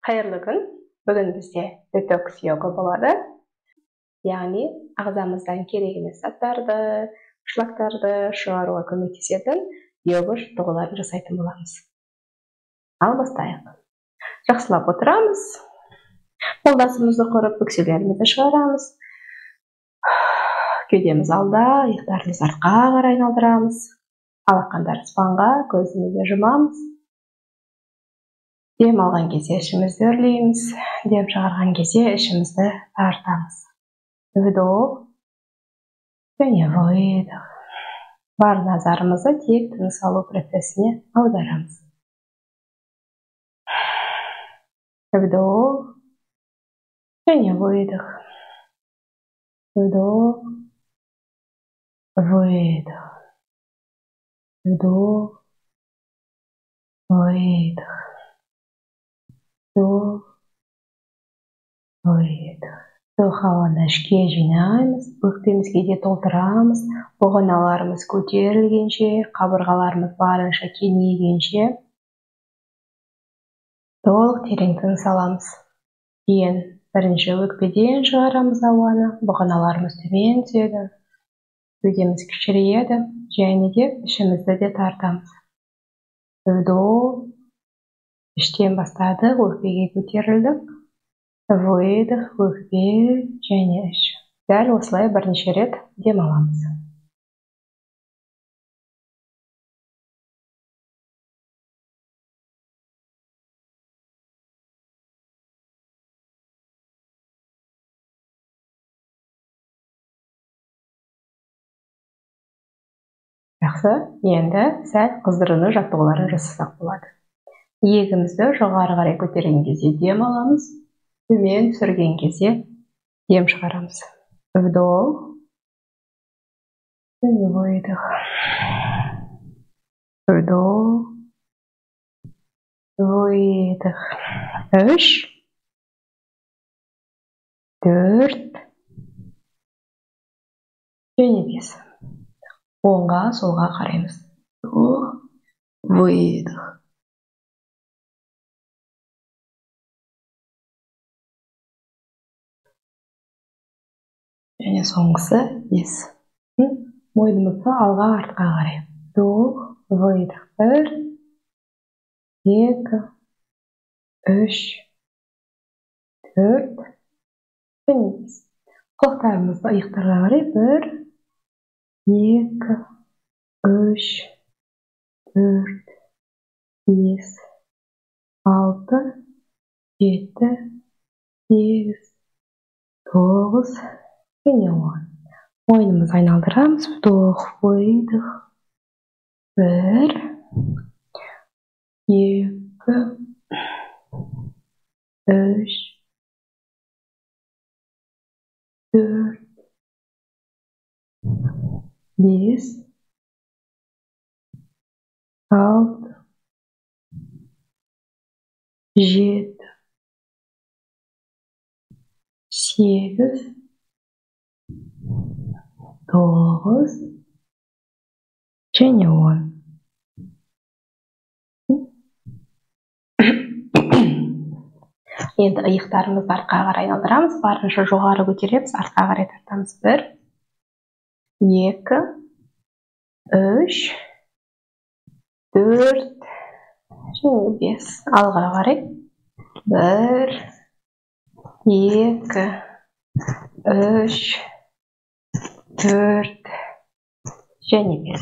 Қайырлы күн. Бүгін бізде детокс йога болады. Яғни ағзамыздан керек емес заттарды, шлактарды шығаруға көмектесетін йога жаттығуларын жасайтын боламыз. Ал бастайық. Жақсылап отырамыз. Қолдасымызды құрып, бөкселерімізді шығарамыз. Кеудеміз алда, иықтарымызды артқа қарай айналдырамыз. Алақандар аспанға, көзімізді жұмамыз. Дем алған кезде ішімізді өрлейміз, дем шығарған кезде ішімізді тартамыз. Вдох және выдох. Бар назарымызды тек тыныс алу процесіне аударамыз. Вдох және выдох. Вдох, выдох. Вдох, выдох. Вдох, выдох. Вдох ауаны ішке жинаймыз, өкпеміз кейде толтырамыз, бұғаналарымыз көтерілгенше, қабырғаларымыз барынша кеңейгенше толық терең тыныс аламыз. Кейін бірінші өкпеден шығарамыз ауаны, бұғаналарымыз төмен түседі, кеудеміз кішірейеді, және де ішімізді де тартамыз. Вдох, іштен бастадық, өкпеге көтерілдік. Выдох, өкпе және іш. Дәл осылай бірнеше рет демаламыз. Жақсы, енді сәл қыздырыну жаттығуларын жасасақ болады. Иегімізді жоғары қарай көтерген кезде дем аламыз, төмен түсірген кезде дем шығарамыз. Вдох, выдох. Вдох, выдох. 3, 4 және 5. Оңға, солға қараймыз. Вдох, выдох. Және соңғысы 5. Мойнымызды алға, артқа қарай. Вдох, выдох. 1, 2, 3, 4 және 5. Құлақтарымызды иықтарға қарай. 1, 2, 3, 4, 5, 6, 7, 8, 9 және 10. Мойнымызды айналдырамыз. Вдох, выдох. 1, 2, 3, 4, 5, 6, 7, 8, 9 және 10. Енді иықтарымызды артқа қарай айналдырамыз, барынша жоғары көтереміз, артқа қарай тартамыз. 1, 2, 3, 4 және 5. Алға қарай. 1, 2, 3, 4 және 5.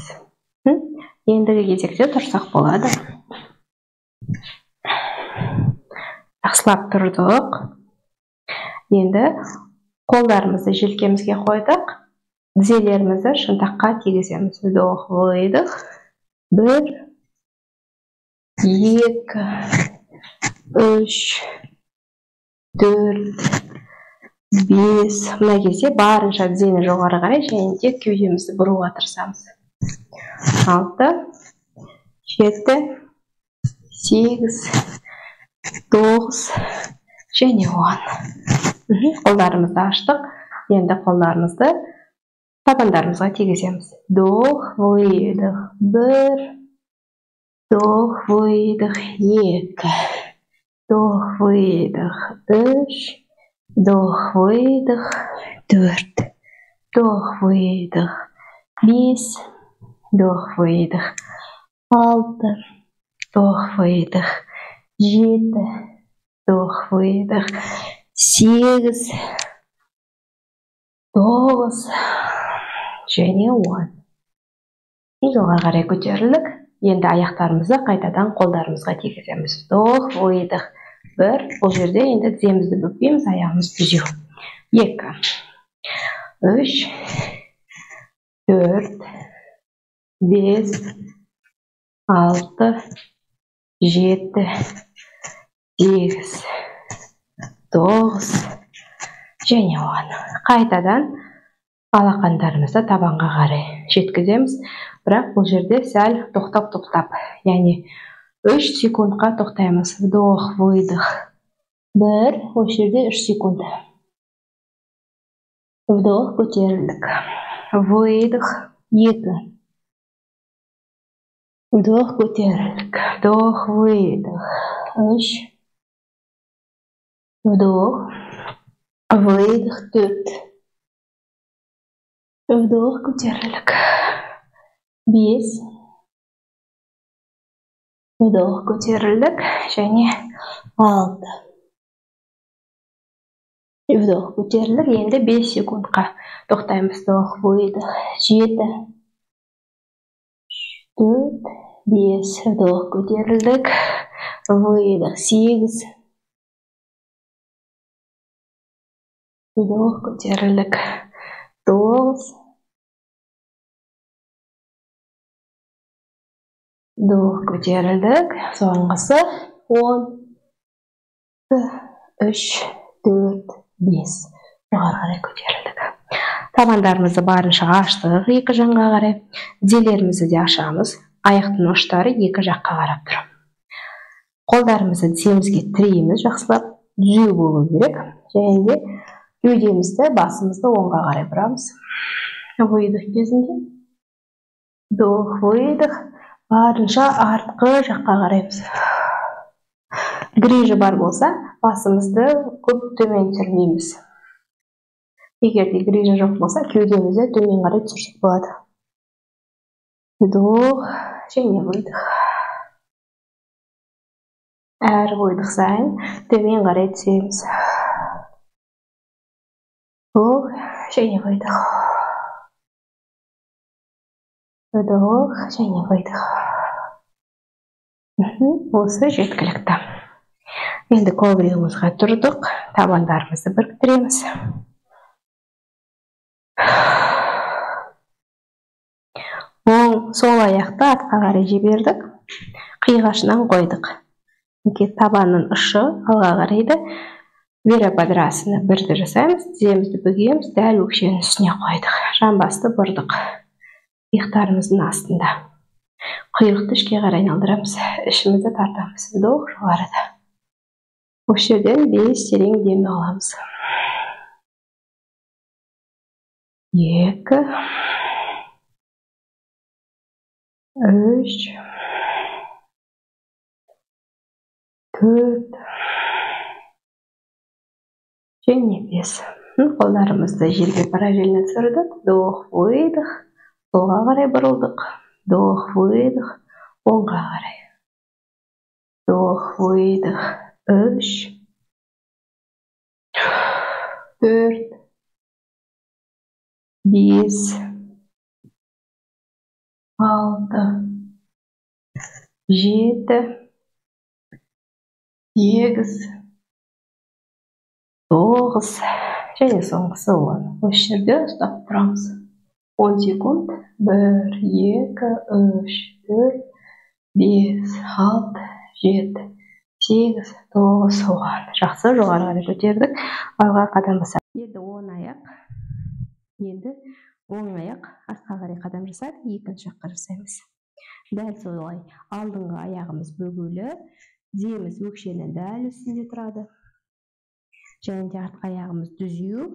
Ендігі кезекте тұрсақ болады. Жақсылап тұрдық. Енді қолдарымызды желкемізге қойдық. Тізелерімізді шынтаққа тигіземіз. Вдох, выдох. 1, 2, 3, 4, 5. Мына кезде барынша тізені жоғары қарай және де кеудемізді бұруға тырысамыз. 6, 7, 8, 9 және 10. Қолдарымызды аштық. Енді қолдарымызды табандарымызға тигіземіз. Вдох, выдох. 1, вдох, выдох. 2, Вдох, выдох. 3. Вдох, выдох. 4. Вдох, выдох. 5. Вдох, выдох. 6. Вдох, выдох. 7. Вдох, выдох. 8. 9. Және 10. Жоғары қарай көтерілдік. Енді аяқтарымызды қайтадан қолдарымызға тигіземіз. Вдох, выдох. 1. Бұл жерде енді тіземізді бүкпейміз, аяғымыз түзеу. 2. 3. 4. 5. 6. 7. 8. 9. Және 10. Қайтадан алақандарымызды табанға қарай жеткіземіз. Бірақ бұл жерде сәл тоқтап. Яғни 3 секундқа тоқтаймыз. Вдох, выдох. 1. Бұл жерде 3 секунд. Вдох, көтерілдік. Выдох. 2. Вдох, көтерілдік. Вдох, выдох. 3. Вдох. Выдох. 4. Вдох, көтерілдік. 5. Вдох, көтерілдік. Және 6. Вдох, көтерілдік. Енді 5 секундқа тоқтаймыз. Вдох, выдох. 7. 4. 5. Вдох, көтерілдік. Выдох. 8. Вдох, көтерілдік. 9. Вдох, көтерілдік. Соңғысы 10. 3, 4, 5. Жоғары қарай көтерілдік. Табандарымызды барынша аштық екі жанға қарай. Тізелерімізді де ашамыз. Аяқтың ұштары екі жаққа қарап тұр. Қолдарымызды тіземізге тірейміз, жақсылап түзеу болу керек. Және де кеудемізді, басымызды оңға қарай бұрамыз. Выдох кезінде. Вдох, выдох. Барынша артқы жаққа қараймыз. Грижа бар болса, басымызды көп төмен түсірмейміз. Егер де грижа жоқ болса, кеудемізді төмен қарай түсірсек болады. Вдох, және выдох. Әр выдох сайын төмен қарай түсеміз. Вдох, және выдох. Вдох, және выдох. Осы жеткілікті. Енді ковригімізге тұрдық. Табандарымызды біріктіреміз. Сол аяқты артқа қарай жібердік. Қиғашынан қойдық. Табанның ұшы алға қарайды. Вирабадрасана бірді жасаймыз. Тіземізді бүгеміз. Дәл өкшенің үстіне қойдық. Жамбасты бұрдық. Иықтарымыздың астында. Құйрықты ішке қарай айналдырамыз. Ішімізді тартамыз. Вдох, жоғарыда. Осы жерден 5 терең дем аламыз. 2, 3, 4, және 5. Қолдарымызды жерге параллельно түсірдік. Вдох, выдох. Солға қарай бұрылдық. Вдох, выдох. Оңға қарай. Вдох, выдох. 3, 4, 5, 6, 7, 8, 9, және соңғысы 10. Осы жерде ұстап тұрамыз. 10 секунд. 1, 2, 3, 4, 5, 6, 7, 8, 9, 10. Жақсы, жоғары қарай көтердік. Алға қадам басады. Енді 10 аяқ. Енді оң аяқ артқа қарай қадам жасап, екінші жаққа жасаймыз. Дәл солай алдыңғы аяғымыз бөгулі, тіземіз өкшенің дәл үстінде тұрады. Және де артқы аяғымыз түзеу,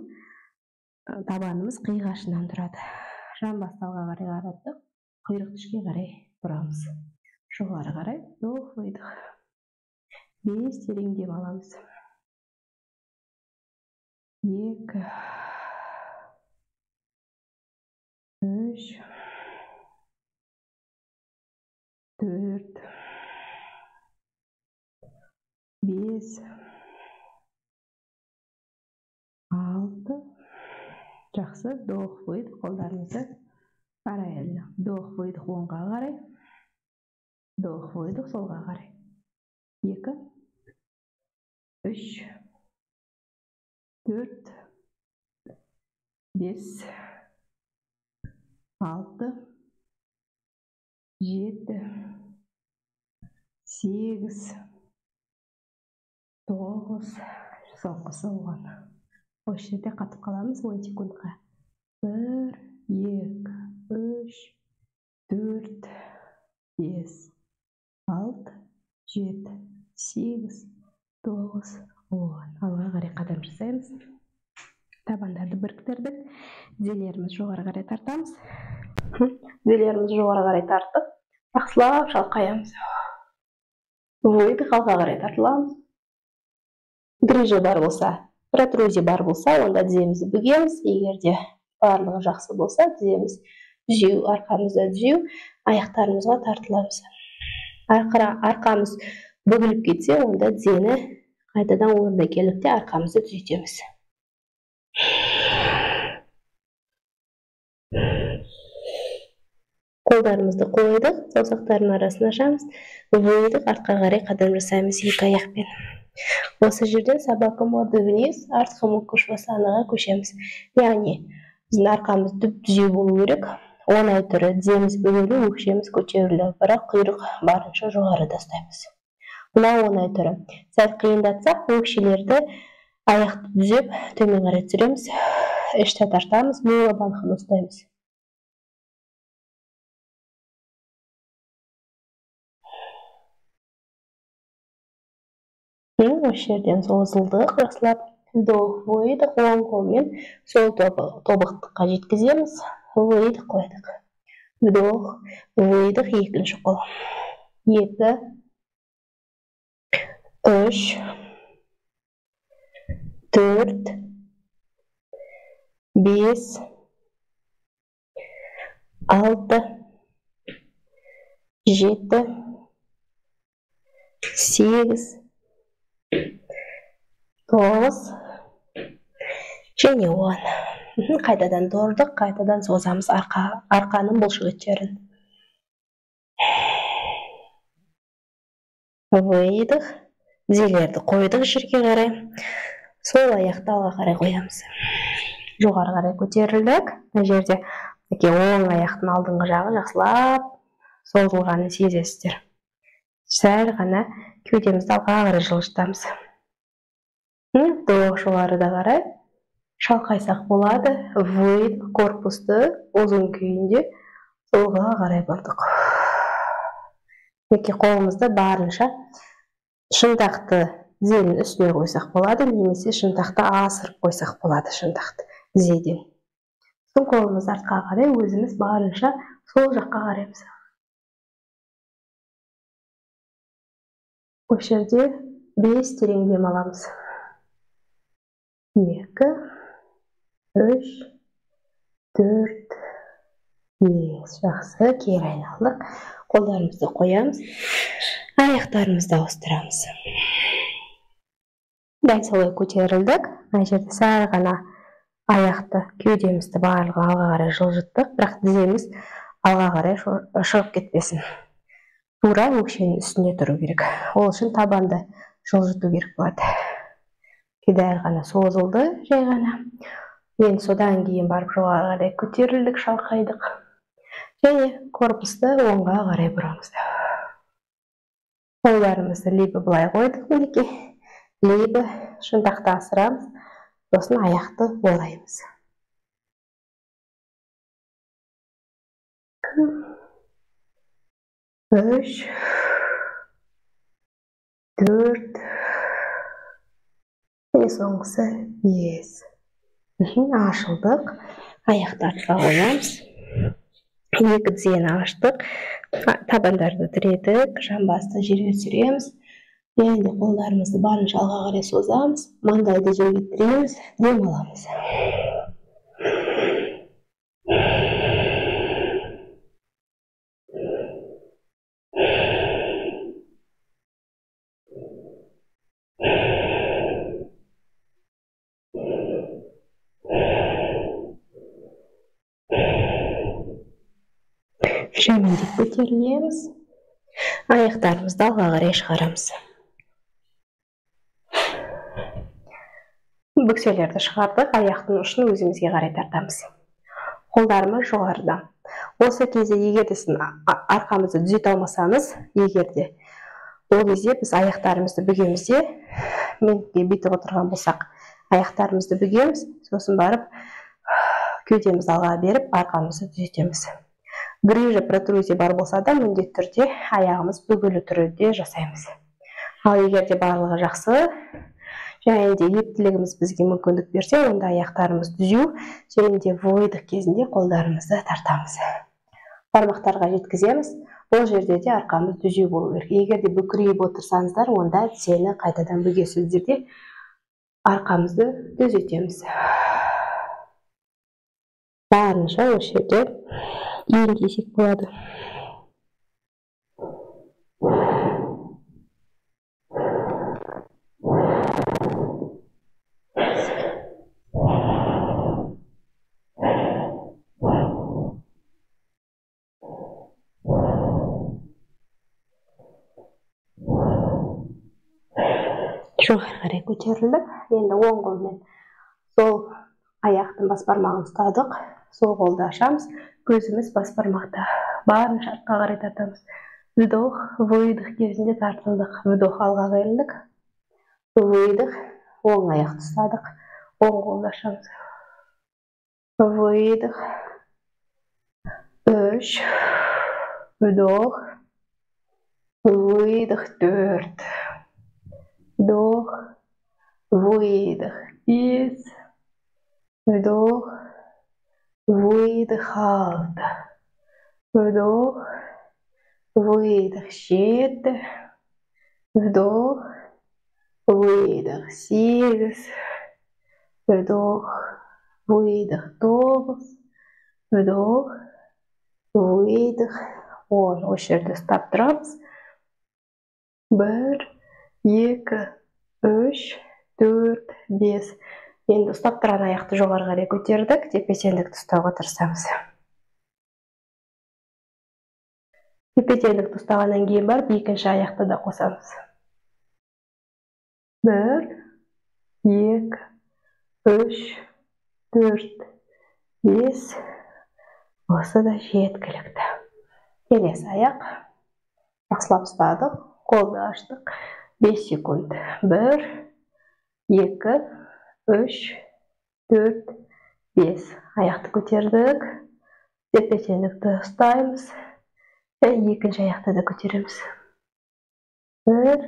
табанымыз қиғашынан тұрады. Жамбасты алға қарай қараттық, құйрықты ішке қарай бұрамыз. Жоғары қарай, вдох, выдох. 5 терең дем аламыз. 2, 3, 4, 5, 6. Жақсы, вдох, выдох, қолдарымызды параллельно. Вдох, выдох, оңға қарай. Вдох, выдох, солға қарай. 2, 3, 4, 5, 6, 7, 8, 9, соңғысы 10. Осы жерде қатып қаламыз 10 секундқа. 1, 2, 3, 4, 5, 6, 7, 8, 9, 10. Алға қарай қадам жасаймыз. Табандарды біріктірдік. Тізелеріміз жоғары қарай тартамыз. Тізелерімізді жоғары қарай тартып, жақсылап шалқаямыз. Выдох, алға қарай тартыламыз. Грыжа бар болса, протрузия бар болса, онда тіземізді бүгеміз. Егер де барлығы жақсы болса, тіземіз түзеу, арқамызда түзеу, аяқтарымызға тартыламыз. Арқамыз бүгіліп кетсе, онда тізені қайтадан орнына келіп те арқамызды түзетеміз. Қолдарымызды қойдық, саусақтардың арасын ашамыз. Выдох, артқа қарай қадам жасаймыз екі аяқпен. Осы жерден собака морда вниз, артқы мұқ көшбасаныға көшеміз. Яғни, біздің арқамыз түзеу болу керек. Оңай түрі тіземіз бүгілу, өкшеміз көтерілу, бірақ құйрық барынша жоғарыда ұстаймыз. Мынау оңай түрі. Сәл қиындатсақ, өкшелерді аяқты түзеп, төмен қарай түсіреміз. Ішті тартамыз, миы банқын ұстаймыз. Осы жерден созылдық, жақсылап вдох, выдох, оң қолмен сол тобықтыққа жеткіземіз. Выдох, қойдық. Вдох, выдох, екінші қол. 2, 3, 4, 5, 6, 7, 8, 9 және 10. Қайтадан тұрдық, қайтадан созамыз арқаның бұлшықеттерін. Выдох, тізелерді қойдық жерге қарай. Сол аяқты алға қарай қоямыз. Жоғары қарай көтерілдік. Бұл жерде оң аяқтың алдыңғы жағы жақсылап созылғанын сезесіздер. Сәл ғана кеудемізді алға қарай жылжытамыз. Вдох, жоғарыда қарай шалқайсақ болады. Выдох, корпусты ұзын күйінде солға қарай бұрдық. Неке қолымызды барынша шынтақты тізенің үстіне қойсақ болады, немесе шынтақты асырып қойсақ болады, шынтақты тізеден. Сол қолымызды артқа қарай өзіміз барынша сол жаққа қараймыз. Осы жерде 5 терең дем аламыз. 2, 3, 4, 5. Жақсы, кері айналдық. Қолдарымызды қоямыз. Аяқтарымызды ауыстырамыз. Дәл солай көтерілдік. Ана жерде сәл ғана аяқты, кеудемізді барлығы алға қарай жылжыттық, бірақ тіземіз алға қарай шығып кетпесін. Тура өкшенің үстінде тұру керек. Ол үшін табанды жылжыту керек болады. Дәл ғана созылды, жай ғана. Енді содан кейін барып жоғары қарай көтерілдік, шалқайдық. Және корпусты оңға қарай бұрамыз. Қолдарымызды либо былай қойдық мінекей, либо шынтақты асырамыз, сосын аяқты ораймыз. 3, 4, және соңғысы 5. Ашылдық, аяқты артқа қоямыз. Екі тізені аштық, табандарды тіредік, жамбасты жерге түсіреміз. Енді қолдарымызды барынша алға қарай созамыз, маңдайды жерге тіреміз, дем аламыз. Жамендеп көтерілеміз. Аяқтарымызды алға қарай шығарамыз. Бүкселерді шығардық, аяқтың ұшын өзімізге қарай тартамыз. Қолдарымыз жоғарыда. Осы кезде егерде сіз арқамызды түзете алмасаңыз, егерде ол кезде біз аяқтарымызды бүгеміз де, менге бүйтіп отырған болсақ, аяқтарымызды бүгеміз, сосын барып кеудемізді алға беріп, арқамызды түзетеміз. Грыжа протрузия бар болса да, міндетті түрде аяғымыз бүгілі түрде жасаймыз. Ал егерде барлығы жақсы, және де ептілігіміз бізге мүмкіндік берсе, онда аяқтарымыз түзеу, және де выдох кезінде қолдарымызды тартамыз. Бармақтарға жеткіземіз. Бұл жерде де арқамыз түзеу болу керек. Егерде бүкірейіп отырсаңыздар, онда тізені қайтадан бүгесіздер де арқамызды түзетеміз. Барынша осы жерде еңгесек болады. Жоғары қарай көтерілдік. Енді оң қолмен сол аяқтың бас бармағын ұстадық. Сол қолды ашамыз. Көзіміз бас бармақта. Барынша артқа қарай тартамыз. Вдох, выдох кезінде тартылдық. Вдох, алға қайырылдық. Выдох, оң аяқты ұстадық. Оң қолды ашамыз. Выдох. 3. Вдох. Выдох. 4. Вдох, выдох, 5, вдох, выдох, 6, вдох, выдох, 7, вдох, выдох, 8, вдох, выдох, 9, вдох, выдох, 10. Осы жерде ұстап тұрамыз. 1, 2, 3, 4, 5. Енді ұстап тұрған аяқты жоғары қарай көтердік, тепе-теңдікті ұстауға тырысамыз. Тепе-теңдікті ұстағаннан кейін барып, екінші аяқты да қосамыз. 1, 2, 3, 4, 5. Осы да жеткілікті. Келесі аяқ. Жақсылап ұстадық, қолды аштық. 5 секунд. 1, 2, 3, 4, 5. Аяқты көтердік. Тепе-теңдікті ұстаймыз. Екінші аяқты да көтереміз. 1,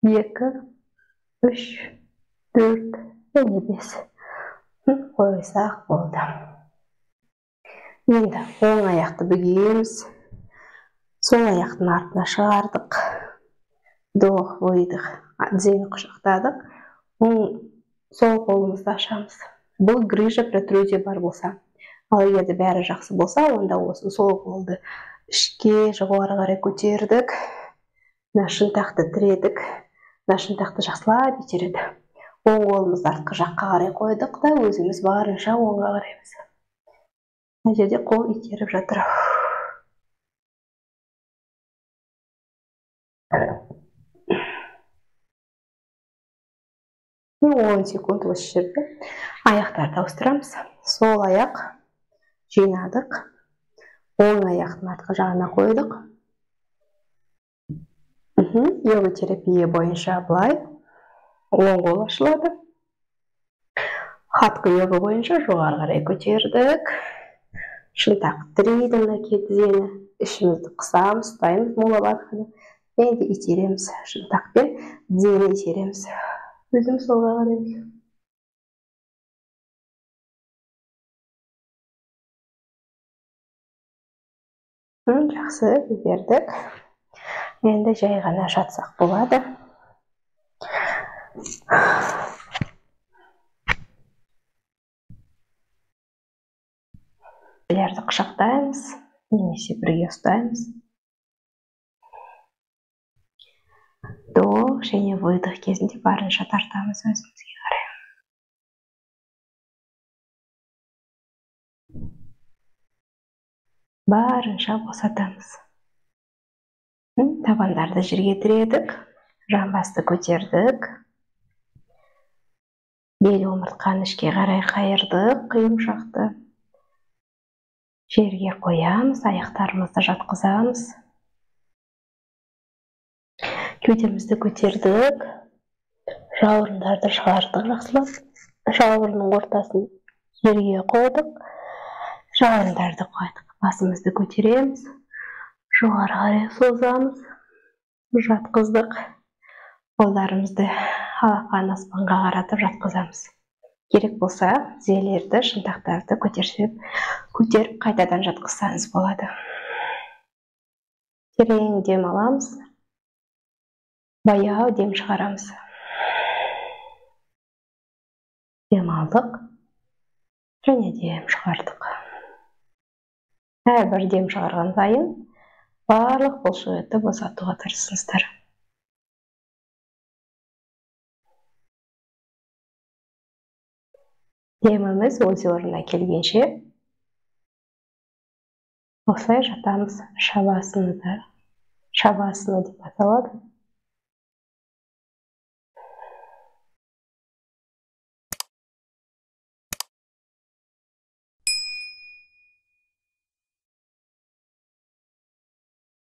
2, 3, 4, 5. Қойсақ болды. Енді оң аяқты бүгеміз. Сол аяқтың артына шығардық. Вдох, выдох, тізені құшақтадық. Сол қолымызды ашамыз. Бұл грыжа протрузия бар болса. Ал егерде бәрі жақсы болса, онда осы сол қолды ішке жоғары қарай көтердік. Шынтақты тіредік. Шынтақты жақсылап итереді. Оң қолымызды артқы жаққа қарай қойдық та, өзіміз барынша оңға қараймыз. Мына жерде қол итеріп жатыр. 10 секунд осы жерде аяқтарды ауыстырамыз. Сол аяқ жинадық. Оң аяқтың артқы жағына қойдық. Йога терапия бойынша былай. Оң қол ашылады. Хатқа йога бойынша жоғары қарай көтердік. Шынтақ тірейді мына тізені. Ішімізді қысамыз, ұстаймыз мола барқыны. Енді итереміз. Шынтақпен тізені итереміз. Өзім солға қараймыз. Жақсы, бердік. Енді жай ғана жатсақ болады. Белерді құшақтаймыз, немесе бірге ұстаймыз. Вдох және выдох кезінде барынша тартамыз өзімізге қарай. Барынша босатамыз. Табандарды жерге тіредік, жамбасты көтердік. Бел омыртқаны ішке қарай қайырдық, құйымшақты. Жерге қоямыз, аяқтарымызды жатқызамыз. Кеудемізді көтердік, жауырындарды шығардық жақсылап. Жауырынның ортасын жерге қойдық, жауырындарды қойдық. Басымызды көтереміз, жоғары қарай созамыз, жатқыздық. Қолдарымызды алақан аспанға қаратып жатқызамыз. Керек болса, тізелерді, шынтақтарды көтеріп қайтадан жатқызсаңыз болады. Терең дем аламыз, баяу дем шығарамыз. Дем алдық және дем шығардық. Әрбір дем шығарған сайын барлық бұлшықетті босатуға тырысыңыздар. Деміміз өз орнына келгенше осылай жатамыз. Шабасыны деп аталады.